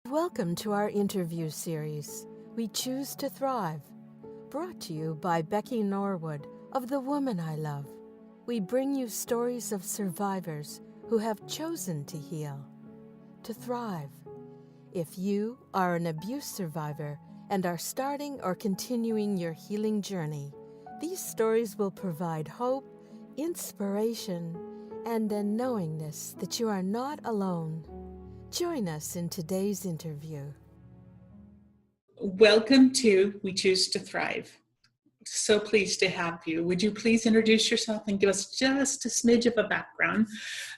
Welcome to our interview series, We Choose to Thrive, brought to you by Becky Norwood of The Woman I Love. We bring you stories of survivors who have chosen to heal, to thrive. If you are an abuse survivor and are starting or continuing your healing journey, these stories will provide hope, inspiration, and a knowingness that you are not alone. Join us in today's interview. Welcome to We Choose to Thrive. So pleased to have you. Would you please introduce yourself and give us just a smidge of a background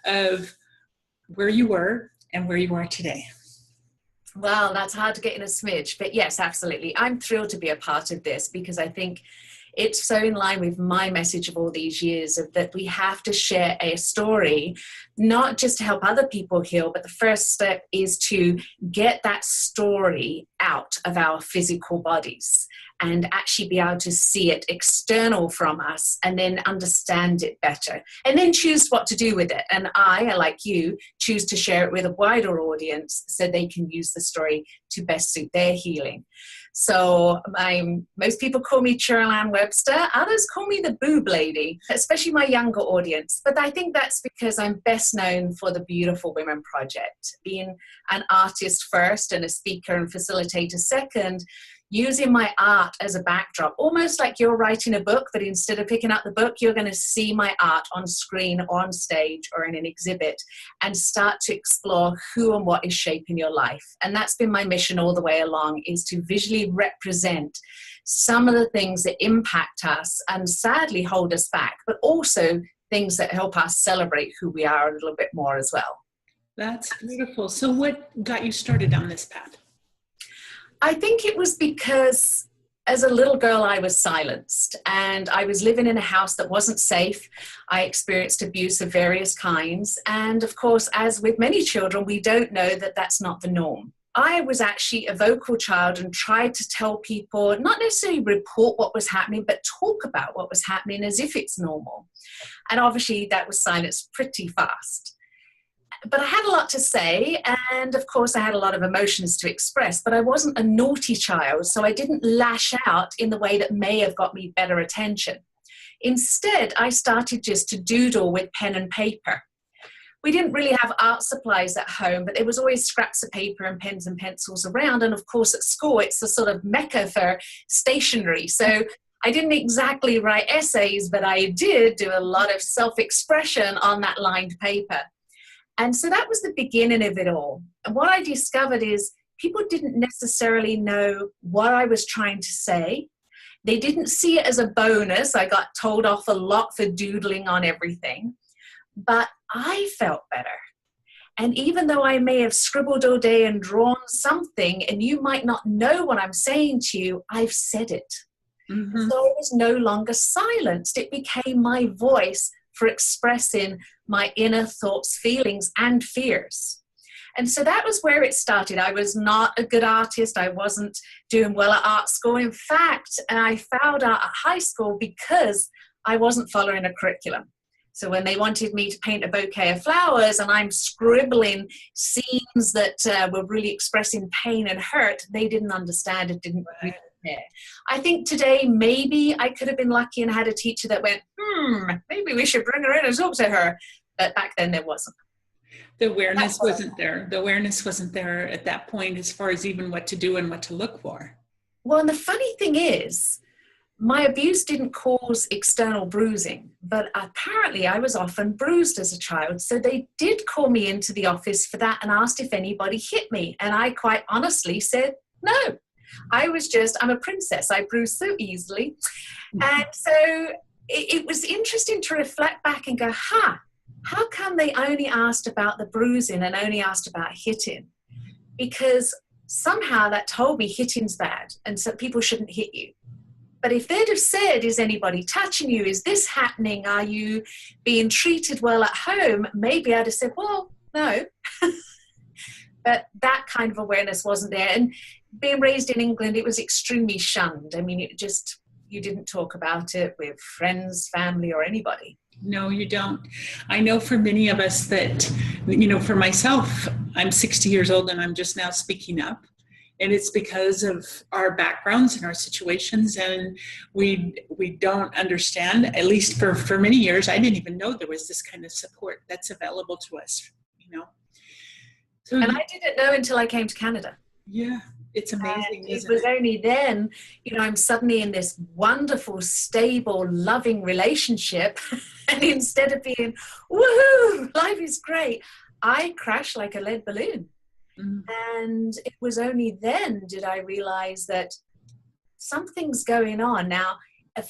of where you were and where you are today? Well, that's hard to get in a smidge, but yes, absolutely. I'm thrilled to be a part of this because I think it's so in line with my message of all these years of that we have to share a story, not just to help other people heal, but the first step is to get that story out of our physical bodies and actually be able to see it external from us and then understand it better and then choose what to do with it. And I, like you, choose to share it with a wider audience so they can use the story to best suit their healing. So most people call me Cheryl-Ann Webster. Others call me the boob lady, especially my younger audience. But I think that's because I'm best known for the Beautiful Women Project, being an artist first and a speaker and facilitator second, using my art as a backdrop, almost like you're writing a book, but instead of picking up the book, you're going to see my art on screen, on stage, or in an exhibit, and start to explore who and what is shaping your life. And that's been my mission all the way along, is to visually represent some of the things that impact us and sadly hold us back, but also things that help us celebrate who we are a little bit more as well. That's beautiful. So what got you started on this path? I think it was because as a little girl, I was silenced and I was living in a house that wasn't safe. I experienced abuse of various kinds. And of course, as with many children, we don't know that that's not the norm. I was actually a vocal child and tried to tell people, not necessarily report what was happening, but talk about what was happening as if it's normal. And obviously that was silenced pretty fast. But I had a lot to say, and of course I had a lot of emotions to express, but I wasn't a naughty child, so I didn't lash out in the way that may have got me better attention. Instead, I started just to doodle with pen and paper. We didn't really have art supplies at home, but there was always scraps of paper and pens and pencils around, and of course at school it's a sort of mecca for stationery, so I didn't exactly write essays, but I did do a lot of self-expression on that lined paper. And so that was the beginning of it all. And what I discovered is people didn't necessarily know what I was trying to say. They didn't see it as a bonus. I got told off a lot for doodling on everything. But I felt better. And even though I may have scribbled all day and drawn something, and you might not know what I'm saying to you, I've said it. Mm-hmm. So I was no longer silenced. It became my voice for expressing my inner thoughts, feelings, and fears. And so that was where it started. I was not a good artist. I wasn't doing well at art school. In fact, I failed out at high school because I wasn't following a curriculum. So when they wanted me to paint a bouquet of flowers and I'm scribbling scenes that were really expressing pain and hurt, they didn't understand it, didn't really care. I think today maybe I could have been lucky and had a teacher that went, maybe we should bring her in and talk to her. But back then there wasn't. The awareness wasn't there. The awareness wasn't there at that point as far as even what to do and what to look for. Well, and the funny thing is, my abuse didn't cause external bruising, but apparently I was often bruised as a child. So they did call me into the office for that and asked if anybody hit me. And I quite honestly said, no. I'm a princess. I bruise so easily. And so it was interesting to reflect back and go, how come they only asked about the bruising and only asked about hitting? Because somehow that told me hitting's bad and so people shouldn't hit you. But if they'd have said, is anybody touching you? Is this happening? Are you being treated well at home? Maybe I'd have said, well, no. But that kind of awareness wasn't there. And being raised in England, it was extremely shunned. I mean, you didn't talk about it with friends, family, or anybody. No, you don't. I know for many of us that, for myself, I'm 60 years old and I'm just now speaking up. And it's because of our backgrounds and our situations, and we don't understand, at least for many years, I didn't even know there was this kind of support that's available to us. So, And I didn't know until I came to Canada. Yeah, it's amazing. And it was only then, I'm suddenly in this wonderful, stable, loving relationship. And instead of being, woohoo, life is great, I crashed like a lead balloon. Mm. And it was only then did I realize that something's going on. Now,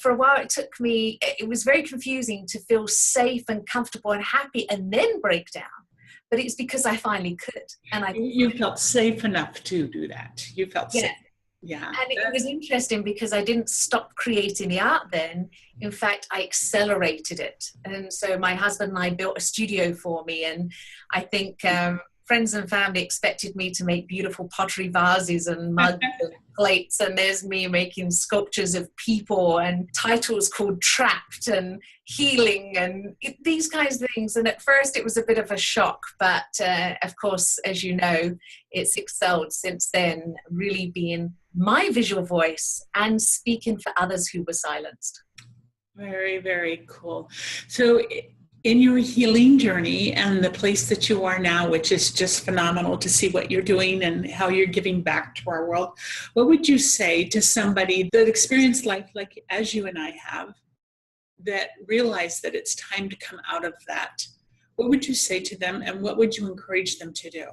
for a while, it was very confusing to feel safe and comfortable and happy and then break down. But it's because I finally could. And you felt safe enough to do that. You felt safe. Yeah. And it was interesting because I didn't stop creating the art then. In fact, I accelerated it. And so my husband and I built a studio for me. And I think friends and family expected me to make beautiful pottery vases and mugs and plates. And there's me making sculptures of people and titles called Trapped and Healing and these kinds of things. And at first it was a bit of a shock, but of course, as you know, it's excelled since then, really being my visual voice and speaking for others who were silenced. Very, very cool. So in your healing journey and the place that you are now, which is just phenomenal to see what you're doing and how you're giving back to our world, what would you say to somebody that experienced life like as you and I have, that realize that it's time to come out of that? What would you say to them, and what would you encourage them to do?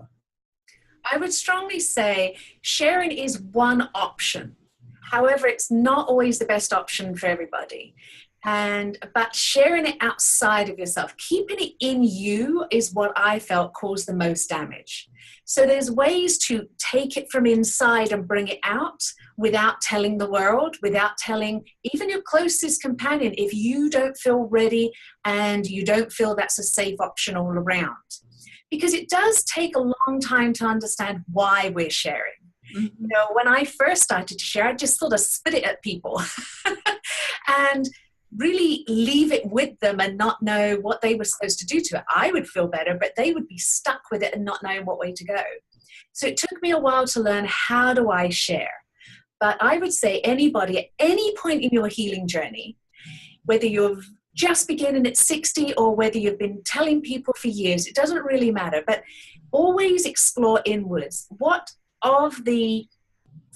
I would strongly say sharing is one option. However, it's not always the best option for everybody. But sharing it outside of yourself, keeping it in you is what I felt caused the most damage. So there's ways to take it from inside and bring it out without telling the world, without telling even your closest companion if you don't feel ready and you don't feel that's a safe option all around. Because it does take a long time to understand why we're sharing. Mm-hmm. When I first started to share, I just sort of spit it at people and really leave it with them and not know what they were supposed to do to it. I would feel better, but they would be stuck with it and not knowing what way to go. So it took me a while to learn, how do I share? But I would say anybody at any point in your healing journey, whether you're just beginning at 60 or whether you've been telling people for years, it doesn't really matter, but always explore inwards. What of the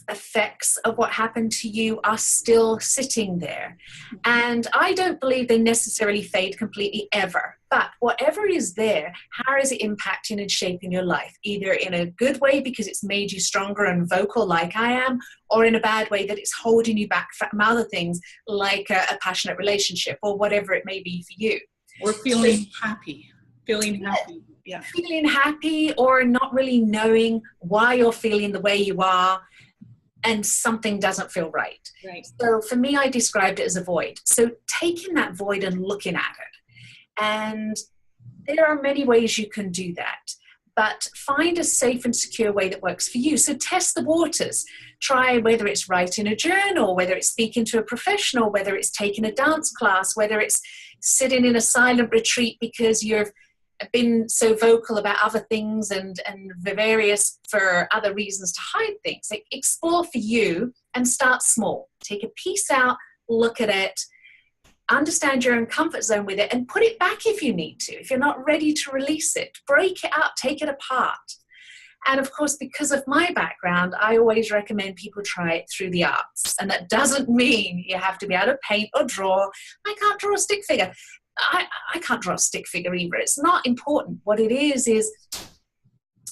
effects of what happened to you are still sitting there? And I don't believe they necessarily fade completely ever, but whatever is there, how is it impacting and shaping your life? Either in a good way because it's made you stronger and vocal like I am, or in a bad way that it's holding you back from other things like a passionate relationship or whatever it may be for you. Or feeling happy. Yeah. Feeling happy or not really knowing why you're feeling the way you are, and something doesn't feel right. Right. So for me, I described it as a void. So taking that void and looking at it. And there are many ways you can do that, but find a safe and secure way that works for you. So test the waters. Try whether it's writing a journal, whether it's speaking to a professional, whether it's taking a dance class, whether it's sitting in a silent retreat because you've been so vocal about other things and various for other reasons to hide things. Like, explore for you and start small. Take a piece out, look at it, understand your own comfort zone with it, and put it back if you need to. If you're not ready to release it, break it up, take it apart. And of course, because of my background, I always recommend people try it through the arts. And that doesn't mean you have to be able to paint or draw. I can't draw a stick figure. I can't draw a stick figure either. It's not important. What it is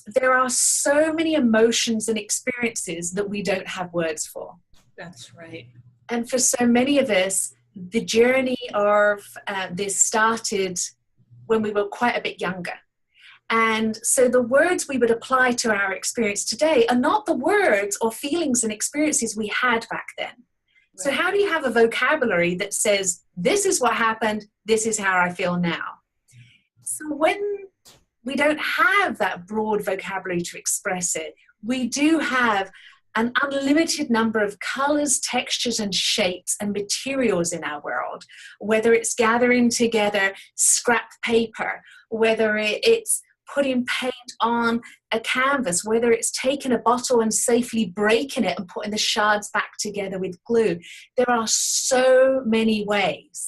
there are so many emotions and experiences that we don't have words for. That's right. And for so many of us, the journey of this started when we were quite a bit younger. And so the words we would apply to our experience today are not the words or feelings and experiences we had back then. So how do you have a vocabulary that says, this is what happened, this is how I feel now? So when we don't have that broad vocabulary to express it, we do have an unlimited number of colors, textures, and shapes and materials in our world, whether it's gathering together scrap paper, whether it's putting paint on a canvas, whether it's taking a bottle and safely breaking it and putting the shards back together with glue. There are so many ways.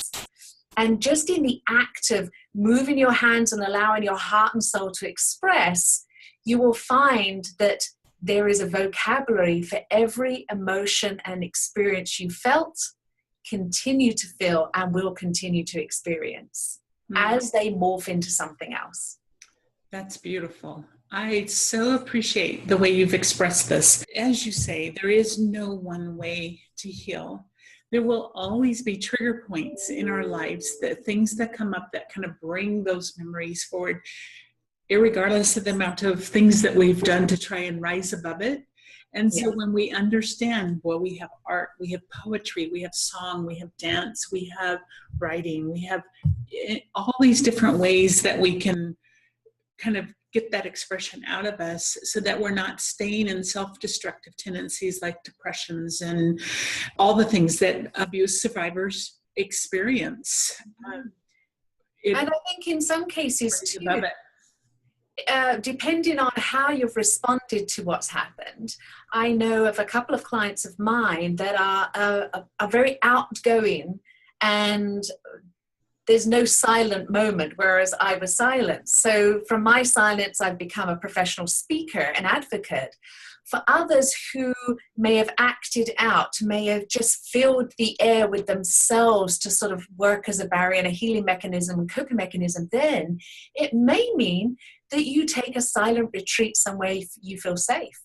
And just in the act of moving your hands and allowing your heart and soul to express, you will find that there is a vocabulary for every emotion and experience you felt, continue to feel, and will continue to experience as they morph into something else. That's beautiful. I so appreciate the way you've expressed this. As you say, there is no one way to heal. There will always be trigger points in our lives, the things that come up that kind of bring those memories forward, irregardless of the amount of things that we've done to try and rise above it. And so when we understand, well, we have art, we have poetry, we have song, we have dance, we have writing, we have all these different ways that we can kind of get that expression out of us so that we're not staying in self-destructive tendencies like depressions and all the things that abuse survivors experience. And I think in some cases too, depending on how you've responded to what's happened, I know of a couple of clients of mine that are very outgoing, and there's no silent moment, whereas I was silent. So from my silence, I've become a professional speaker and advocate. For others who may have acted out, may have just filled the air with themselves to sort of work as a barrier and a healing mechanism and coping mechanism, then it may mean that you take a silent retreat somewhere you feel safe.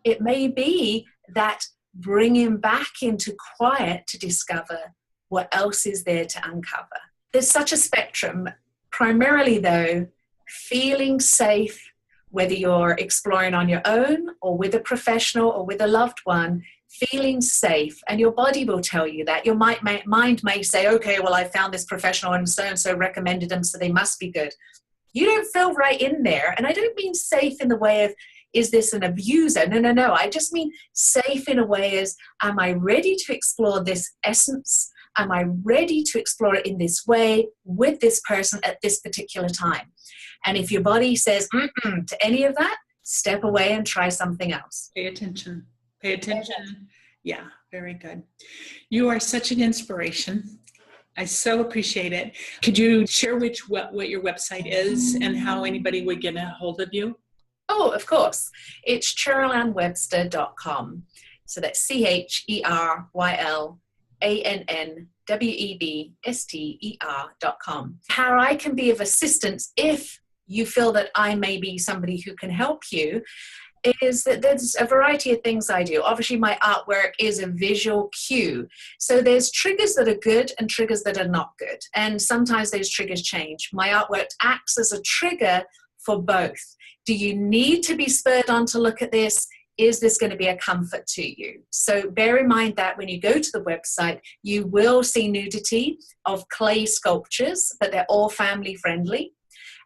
It may be that bringing back into quiet to discover what else is there to uncover. There's such a spectrum. Primarily, though, feeling safe, whether you're exploring on your own or with a professional or with a loved one, feeling safe, and your body will tell you that. Your mind may say, okay, well, I found this professional and so recommended them, so they must be good. You don't feel right in there. And I don't mean safe in the way of, is this an abuser? No. I just mean safe in a way as, am I ready to explore this essence? Am I ready to explore it in this way with this person at this particular time? And if your body says to any of that, step away and try something else. Pay attention. Pay attention. Yeah, very good. You are such an inspiration. I so appreciate it. Could you share what your website is and how anybody would get a hold of you? Oh, of course. It's Cheryl-Ann-Webster.com. So that's Cheryl-AnnWebster.com. How I can be of assistance if you feel that I may be somebody who can help you is that there's a variety of things I do. Obviously, my artwork is a visual cue. So there's triggers that are good and triggers that are not good. And sometimes those triggers change. My artwork acts as a trigger for both. Do you need to be spurred on to look at this? Is this going to be a comfort to you? So bear in mind that when you go to the website, you will see nudity of clay sculptures, but they're all family friendly.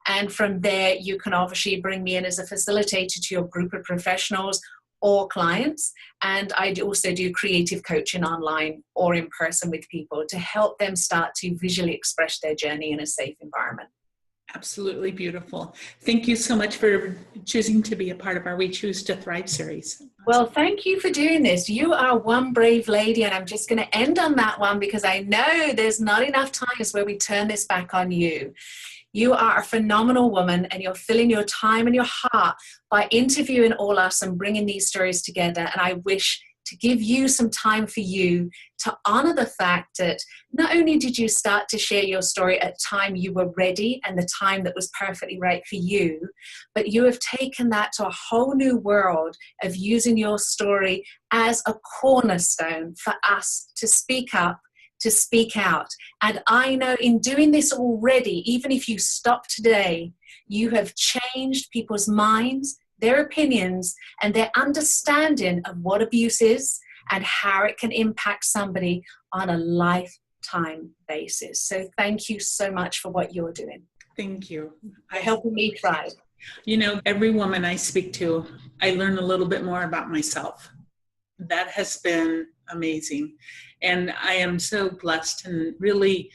And from there, you can obviously bring me in as a facilitator to your group of professionals or clients. And I also do creative coaching online or in person with people to help them start to visually express their journey in a safe environment. Absolutely beautiful. Thank you so much for choosing to be a part of our We Choose to Thrive series. Well, thank you for doing this. You are one brave lady, and I'm just going to end on that one because I know there's not enough times where we turn this back on you. You are a phenomenal woman, and you're filling your time and your heart by interviewing all us and bringing these stories together. And I wish to give you some time for you to honor the fact that not only did you start to share your story at a time you were ready and the time that was perfectly right for you, but you have taken that to a whole new world of using your story as a cornerstone for us to speak up, to speak out. And I know in doing this already, even if you stop today, you have changed people's minds, their opinions, and their understanding of what abuse is and how it can impact somebody on a lifetime basis. So thank you so much for what you're doing. Thank you. Helping me thrive. You know, every woman I speak to, I learn a little bit more about myself. that has been amazing. And I am so blessed and really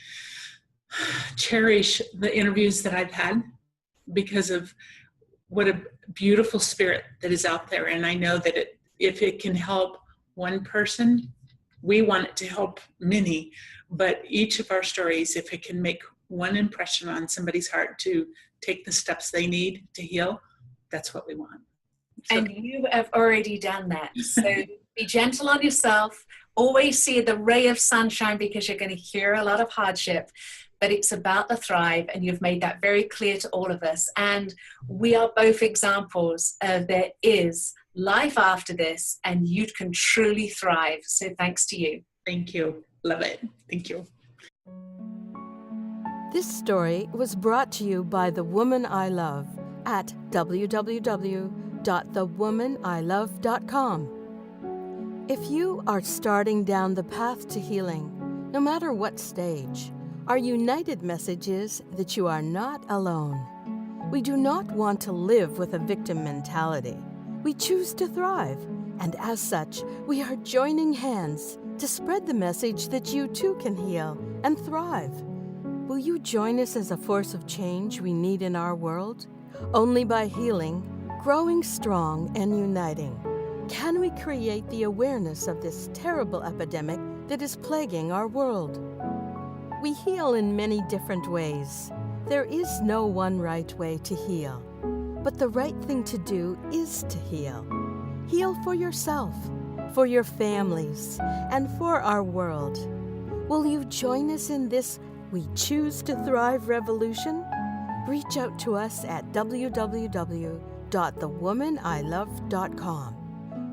cherish the interviews that I've had because of what a beautiful spirit that is out there. And I know that if it can help one person, we want it to help many. But each of our stories, if it can make one impression on somebody's heart to take the steps they need to heal, that's what we want. So. And you have already done that. So be gentle on yourself. Always see the ray of sunshine, because you're going to hear a lot of hardship. But it's about the thrive, and you've made that very clear to all of us. And we are both examples of there is life after this, and you can truly thrive. So thanks to you. Thank you. Love it. Thank you. This story was brought to you by The Woman I Love at www.thewomanilove.com. If you are starting down the path to healing, no matter what stage, our united message is that you are not alone. We do not want to live with a victim mentality. We choose to thrive, and as such, we are joining hands to spread the message that you too can heal and thrive. Will you join us as a force of change we need in our world? Only by healing, growing strong, and uniting can we create the awareness of this terrible epidemic that is plaguing our world. We heal in many different ways. There is no one right way to heal, but the right thing to do is to heal. Heal for yourself, for your families, and for our world. Will you join us in this We Choose to Thrive revolution? Reach out to us at www.thewomanilove.com.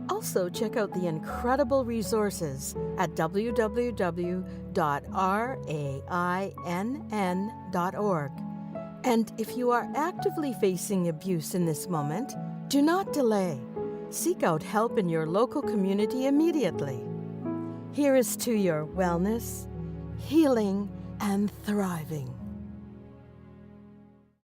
Also, check out the incredible resources at www.rainn.org. And if you are actively facing abuse in this moment, do not delay. Seek out help in your local community immediately. Here is to your wellness, healing, and thriving.